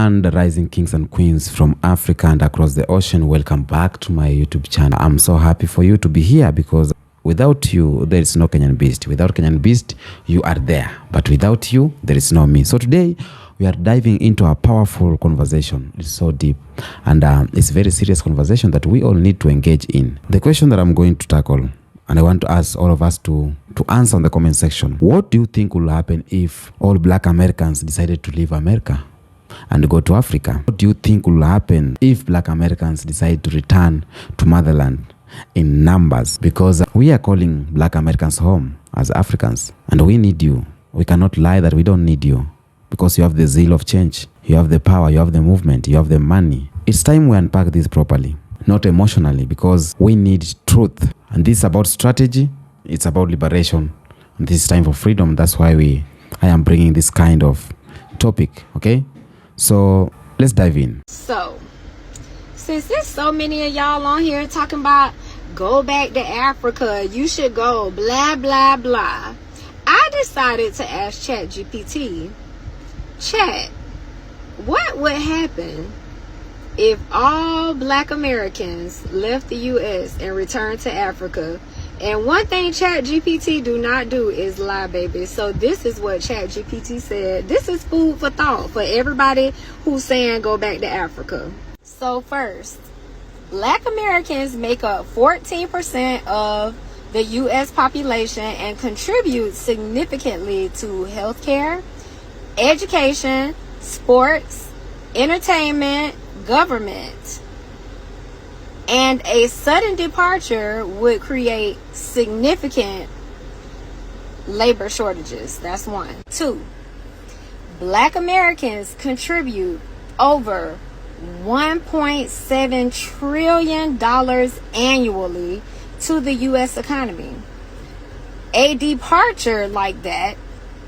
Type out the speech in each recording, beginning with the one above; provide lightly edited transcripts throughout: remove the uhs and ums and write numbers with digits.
And rising kings and queens from Africa and across the ocean, welcome back to my YouTube channel. I'm so happy for you to be here because without you, there is no Kenyan Beast. Without Kenyan Beast, you are there. But without you, there is no me. So today, we are diving into a powerful conversation. It's so deep. And it's a very serious conversation that we all need to engage in. The question that I'm going to tackle, and I want to ask all of us to answer in the comment section. What do you think will happen if all Black Americans decided to leave America and go to Africa? What do you think will happen if Black Americans decide to return to motherland in numbers? Because we are calling Black Americans home as Africans, and we need you. We cannot lie that we don't need you, because you have the zeal of change, you have the power, you have the movement, you have the money. It's time we unpack this properly, not emotionally, because we need truth. And this is about strategy, it's about liberation, and this is time for freedom. That's why I am bringing this kind of topic, okay? So let's dive in. So, since there's so many of y'all on here talking about go back to Africa, you should go, blah, blah, blah, I decided to ask ChatGPT, Chat, what would happen if all Black Americans left the U.S. and returned to Africa? And one thing ChatGPT do not do is lie, baby. So this is what ChatGPT said. This is food for thought for everybody who's saying go back to Africa. So first, Black Americans make up 14% of the U.S. population and contribute significantly to healthcare, education, sports, entertainment, government. And a sudden departure would create significant labor shortages. That's one. 2, Black Americans contribute over $1.7 trillion annually to the U.S. economy. A departure like that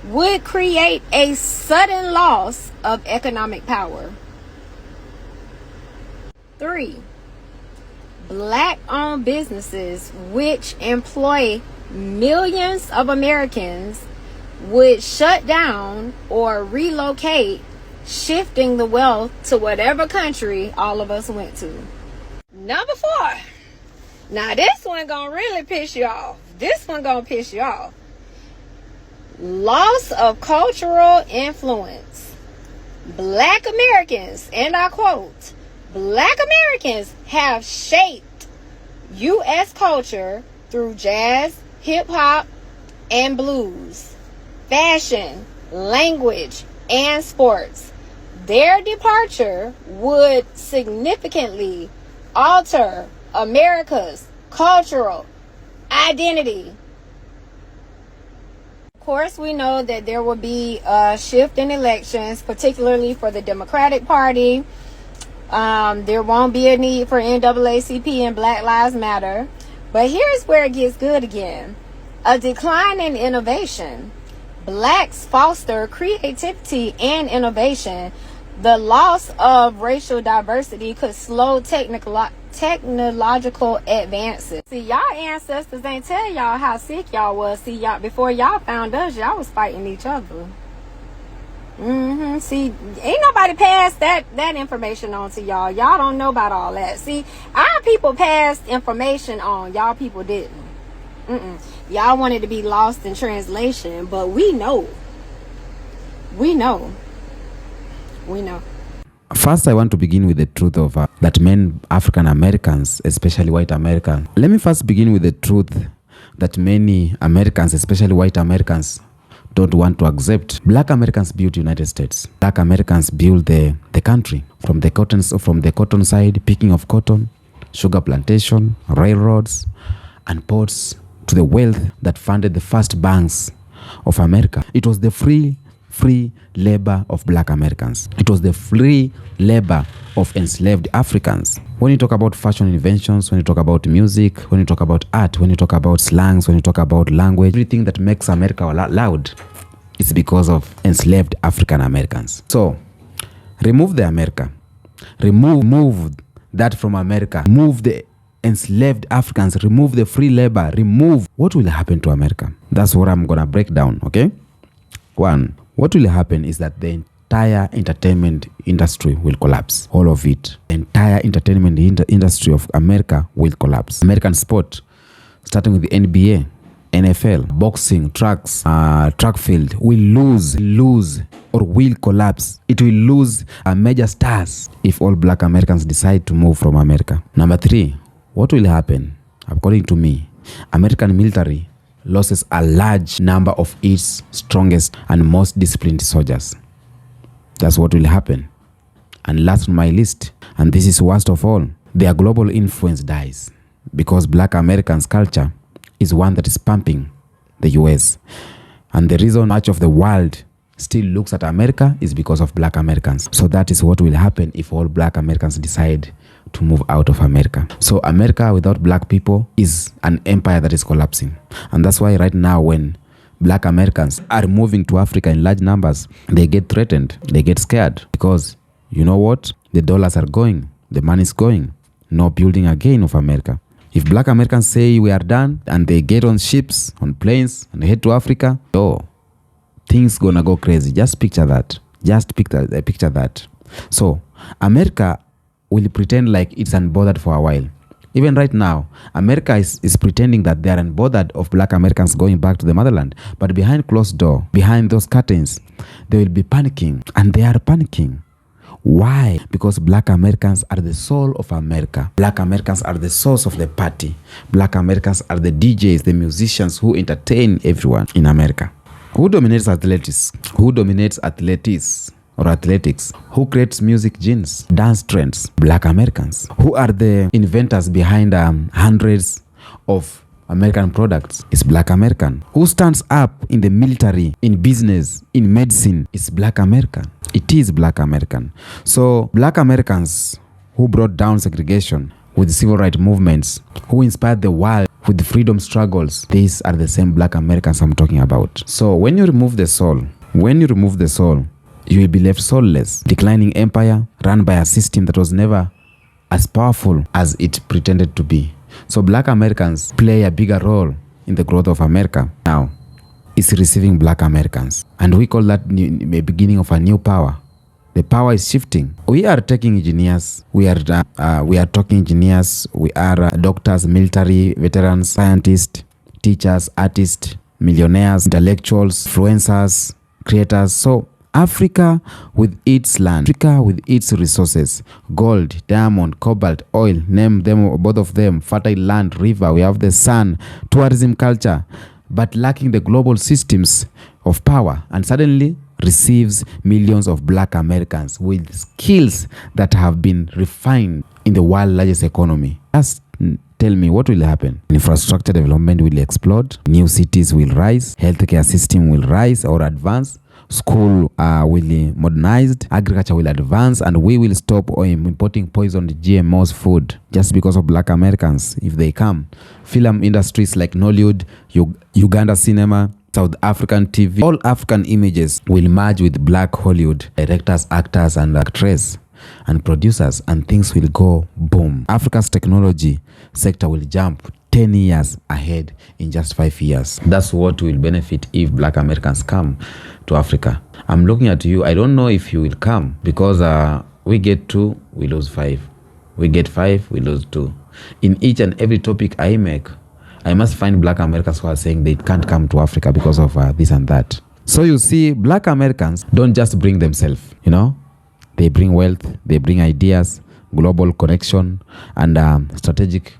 would create a sudden loss of economic power. 3, Black-owned businesses, which employ millions of Americans, would shut down or relocate, shifting the wealth to whatever country all of us went to. Number 4. Now this one gonna really piss you off. This one gonna piss you off. Loss of cultural influence. Black Americans, and I quote, Black Americans have shaped U.S. culture through jazz, hip-hop, and blues, fashion, language, and sports. Their departure would significantly alter America's cultural identity. Of course, we know that there will be a shift in elections, particularly for the Democratic Party. There won't be a need for NAACP and Black Lives Matter. But here's where it gets good again. A decline in innovation. Blacks foster creativity and innovation. The loss of racial diversity could slow technological advances. See, y'all ancestors ain't tell y'all how sick y'all was. See, y'all, before y'all found us, y'all was fighting each other. See, ain't nobody passed that information on to y'all. Y'all don't know about all that. See, our people passed information on. Y'all people didn't. Y'all wanted to be lost in translation, but we know. We know. First, I want to begin with the truth of that many African Americans, especially white Americans. Let me first begin with the truth that many Americans, especially white Americans, don't want to accept. Black Americans built the United States. Black Americans built the country from the cotton side, picking of cotton, sugar plantation, railroads, and ports, to the wealth that funded the first banks of America. It was the free labor of Black Americans. It was the free labor of enslaved Africans. When you talk about fashion inventions, when you talk about music, when you talk about art, when you talk about slangs, when you talk about language, everything that makes America loud, it's because of enslaved African Americans. So, remove the America. Remove that from America. Move the enslaved Africans. Remove the free labor. Remove. What will happen to America? That's what I'm going to break down, okay? 1. What will happen is that the entire entertainment industry will collapse. All of it. The entire entertainment industry of America will collapse. American sport, starting with the NBA, NFL, boxing, track field, will lose or will collapse. It will lose major stars if all black Americans decide to move from America. Number 3, what will happen? According to me, American military loses a large number of its strongest and most disciplined soldiers. That's what will happen. And last on my list, and this is worst of all, their global influence dies because black Americans' culture is one that is pumping the US. And the reason much of the world still looks at America is because of black Americans. So that is what will happen if all black Americans decide to move out of America. So America without black people is an empire that is collapsing. And that's why right now when black Americans are moving to Africa in large numbers, they get threatened, they get scared because you know what? The dollars are going, the money is going, no building again of America. If black Americans say we are done and they get on ships, on planes and head to Africa, things gonna go crazy. Just picture that. Picture that. So America will pretend like it's unbothered for a while. Even right now, America is pretending that they are unbothered of black Americans going back to the motherland. But behind closed door, behind those curtains, they will be panicking. And they are panicking. Why? Because black Americans are the soul of America. Black Americans are the source of the party. Black Americans are the DJs, the musicians who entertain everyone in America. Who dominates athletics? Who dominates athletics or athletics? Who creates music genes, dance trends? Black Americans. Who are the inventors behind hundreds of American products? It's black American. Who stands up in the military, in business, in medicine? It's black American. It is black American. So black Americans who brought down segregation with the civil rights movements, who inspired the world with the freedom struggles, these are the same black Americans I'm talking about. So when you remove the soul, you will be left soulless, declining empire run by a system that was never as powerful as it pretended to be. So black Americans play a bigger role in the growth of America. Now, it's receiving black Americans. And we call that the beginning of a new power. The power is shifting. We are taking engineers. We are talking engineers. We are doctors, military, veterans, scientists, teachers, artists, millionaires, intellectuals, influencers, creators. So Africa with its land, Africa with its resources, gold, diamond, cobalt, oil, name them, both of them, fertile land, river, we have the sun, tourism culture, but lacking the global systems of power, and suddenly receives millions of black Americans with skills that have been refined in the world's largest economy. Just tell me what will happen. Infrastructure development will explode, new cities will rise, healthcare system will rise or advance, school will be modernized, agriculture will advance, and we will stop importing poisoned GMOs food just because of black Americans if they come. Film industries like Nollywood, Uganda cinema, South African TV, all African images will merge with black Hollywood directors, actors, and actresses and producers, and things will go boom. Africa's technology sector will jump 10 years ahead in just 5 years. That's what will benefit if black Americans come to Africa. I'm looking at you. I don't know if you will come because we get 2, we lose 5. We get 5, we lose 2. In each and every topic I make, I must find black Americans who are saying they can't come to Africa because of this and that. So you see, black Americans don't just bring themselves, They bring wealth, they bring ideas, global connection, and strategic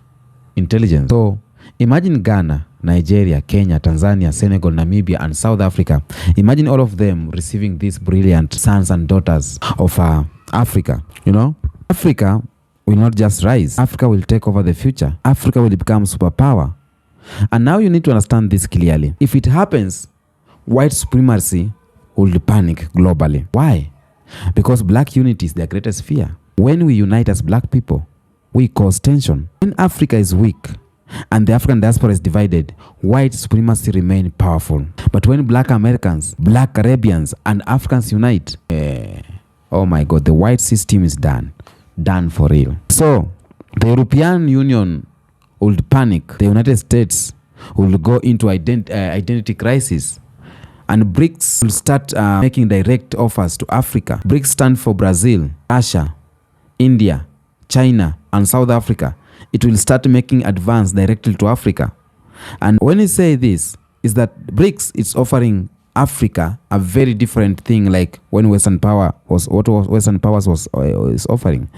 intelligence. So imagine Ghana, Nigeria, Kenya, Tanzania, Senegal, Namibia, and South Africa. Imagine all of them receiving these brilliant sons and daughters of Africa. Africa will not just rise. Africa will take over the future. Africa will become superpower. And now you need to understand this clearly. If it happens, white supremacy will panic globally. Why? Because black unity is their greatest fear. When we unite as black people, we cause tension. When Africa is weak and the African diaspora is divided, white supremacy remains powerful. But when black Americans, black Caribbeans, and Africans unite, oh my God, the white system is done. Done for real. So, the European Union would panic. The United States will go into identity crisis. And BRICS will start making direct offers to Africa. BRICS stand for Brazil, Russia, India, China, and South Africa. It will start making advance directly to Africa. And when I say this, is that BRICS is offering Africa a very different thing, like when Western powers was offering.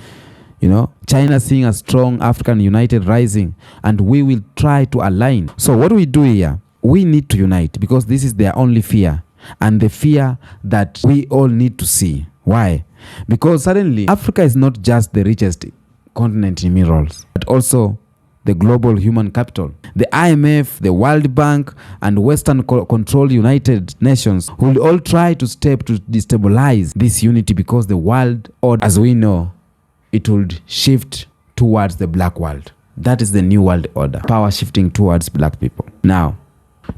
You know, China seeing a strong African united rising, and we will try to align. So what do we do here? We need to unite, because this is their only fear, and the fear that we all need to see. Why? Because suddenly Africa is not just the richest continent in minerals, but also the global human capital. The IMF, the World Bank, and Western controlled United Nations will all try to step to destabilize this unity, because the world order, as we know, it would shift towards the black world. That is the new world order. Power shifting towards black people. Now,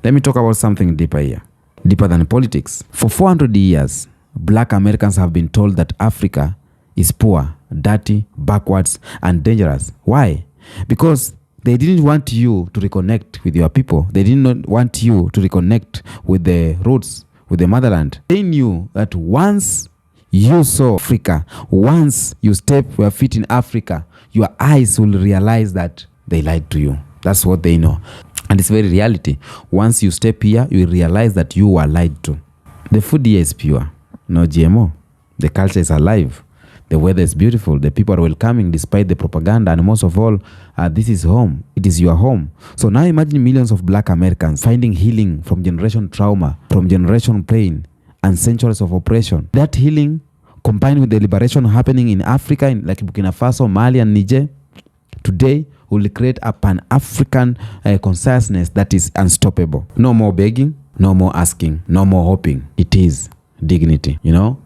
let me talk about something deeper here. Deeper than politics. For 400 years, black Americans have been told that Africa is poor, dirty, backwards, and dangerous. Why? Because they didn't want you to reconnect with your people. They didn't want you to reconnect with the roots, with the motherland. They knew that once you saw Africa, once you step your feet in Africa, your eyes will realize that they lied to you. That's what they know. And it's very reality. Once you step here, you will realize that you were lied to. The food here is pure, no GMO. The culture is alive. The weather is beautiful. The people are welcoming despite the propaganda. And most of all, this is home. It is your home. So now imagine millions of black Americans finding healing from generation trauma, from generation pain, and centuries of oppression. That healing, combined with the liberation happening in Africa, in like Burkina Faso, Mali, and Niger, today will create a pan-African consciousness that is unstoppable. No more begging, no more asking, no more hoping. It is dignity, you know?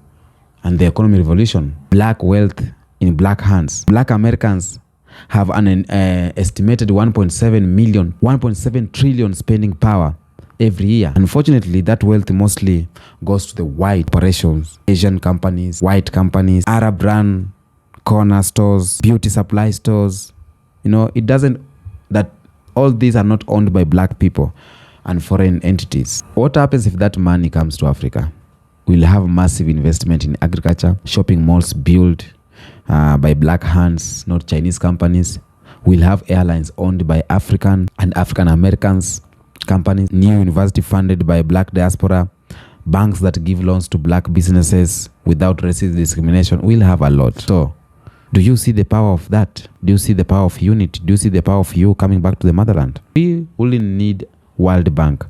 And the economic revolution, black wealth in black hands. Black Americans have an estimated 1.7 trillion spending power every year. Unfortunately, that wealth mostly goes to the white corporations, Asian companies, white companies, Arab run corner stores, beauty supply stores. You know, it doesn't, that all these are not owned by black people and foreign entities. What happens if that money comes to Africa? We'll have massive investment in agriculture, shopping malls built by black hands, not Chinese companies. We'll have airlines owned by African and African Americans companies, new university funded by black diaspora, banks that give loans to black businesses without racist discrimination. We'll have a lot. So, do you see the power of that? Do you see the power of unity? Do you see the power of you coming back to the motherland? We wouldn't need World Bank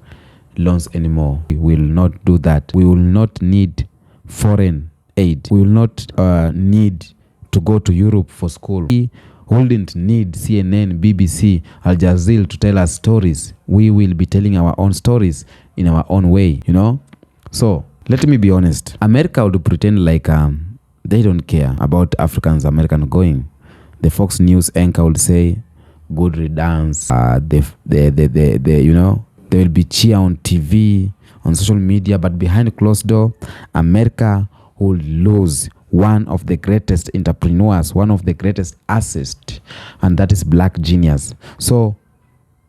loans anymore. We will not do that. We will not need foreign aid. We will not need to go to Europe for school. We wouldn't need CNN, BBC, Al Jazeera to tell us stories. We will be telling our own stories in our own way, you know? So, let me be honest. America would pretend like they don't care about Africans American going. The Fox News anchor would say, good riddance. You know, there will be cheer on TV, on social media, but behind closed door, America will lose one of the greatest entrepreneurs, one of the greatest assets, and that is black genius. So,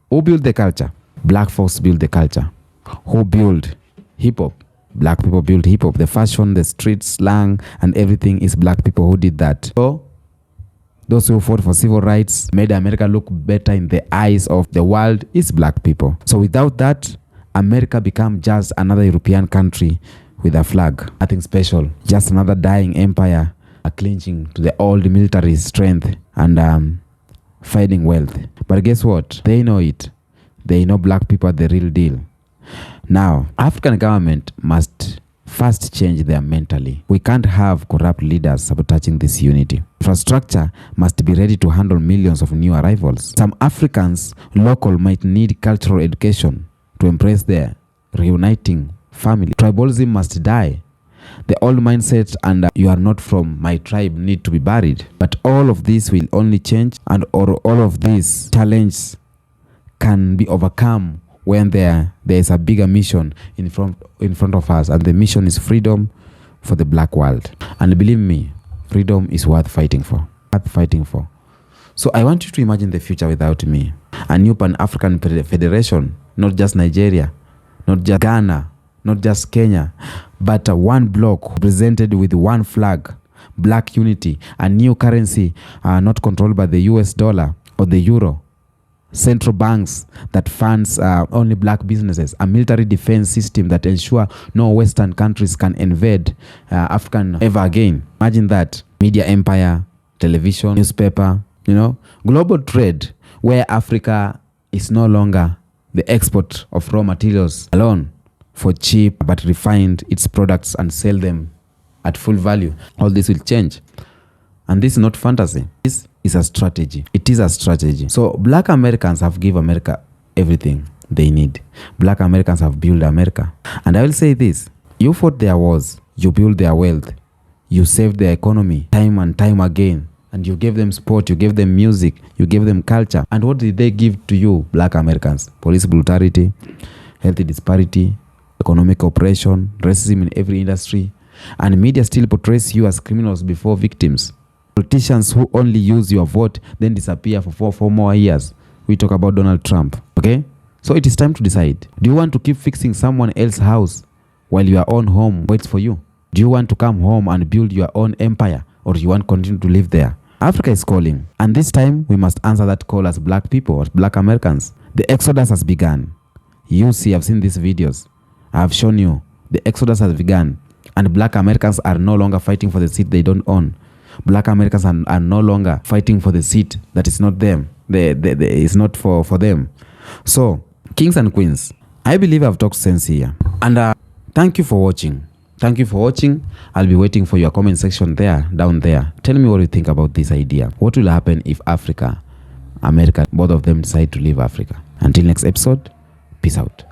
who built the culture? Black folks built the culture. Who built hip-hop? Black people built hip-hop. The fashion, the street slang, and everything is black people who did that. So, those who fought for civil rights, made America look better in the eyes of the world, is black people. So without that, America became just another European country with a flag. Nothing special. Just another dying empire, clinging to the old military strength and finding wealth. But guess what? They know it. They know black people are the real deal. Now, African government must first change their mentally. We can't have corrupt leaders sabotaging this unity. Infrastructure must be ready to handle millions of new arrivals. Some Africans local might need cultural education to embrace their reuniting family. Tribalism must die. The old mindset and you are not from my tribe need to be buried. But all of this will only change, and all of these challenges can be overcome when there is a bigger mission in front of us, and the mission is freedom for the black world. And believe me, freedom is worth fighting for. So I want you to imagine the future without me. A new Pan-African Federation, not just Nigeria, not just Ghana, not just Kenya, but one bloc represented with one flag, black unity, a new currency not controlled by the US dollar or the euro, central banks that funds only black businesses, a military defense system that ensure no Western countries can invade African ever again. Imagine that. Media empire, television, newspaper, global trade where Africa is no longer the export of raw materials alone for cheap but refined its products and sell them at full value. All this will change. And this is not fantasy. This is a strategy. It is a strategy. So black Americans have given America everything they need. Black Americans have built America. And I will say this. You fought their wars. You built their wealth. You saved their economy time and time again. And you gave them sport. You gave them music. You gave them culture. And what did they give to you, black Americans? Police brutality, health disparity, economic oppression, racism in every industry. And media still portrays you as criminals before victims. Politicians who only use your vote then disappear for four more years. We talk about Donald Trump. Okay? So it is time to decide. Do you want to keep fixing someone else's house while your own home waits for you? Do you want to come home and build your own empire, or do you want to continue to live there? Africa is calling, and this time we must answer that call as black people, as black Americans. The exodus has begun. You see, I've seen these videos. I have shown you. The exodus has begun, and black Americans are no longer fighting for the seat they don't own. Black Americans are no longer fighting for the seat that is not them. It's not for them. So, kings and queens, I believe I've talked sense here. And thank you for watching. Thank you for watching. I'll be waiting for your comment section down there. Tell me what you think about this idea. What will happen if Africa, America, both of them decide to leave Africa? Until next episode, peace out.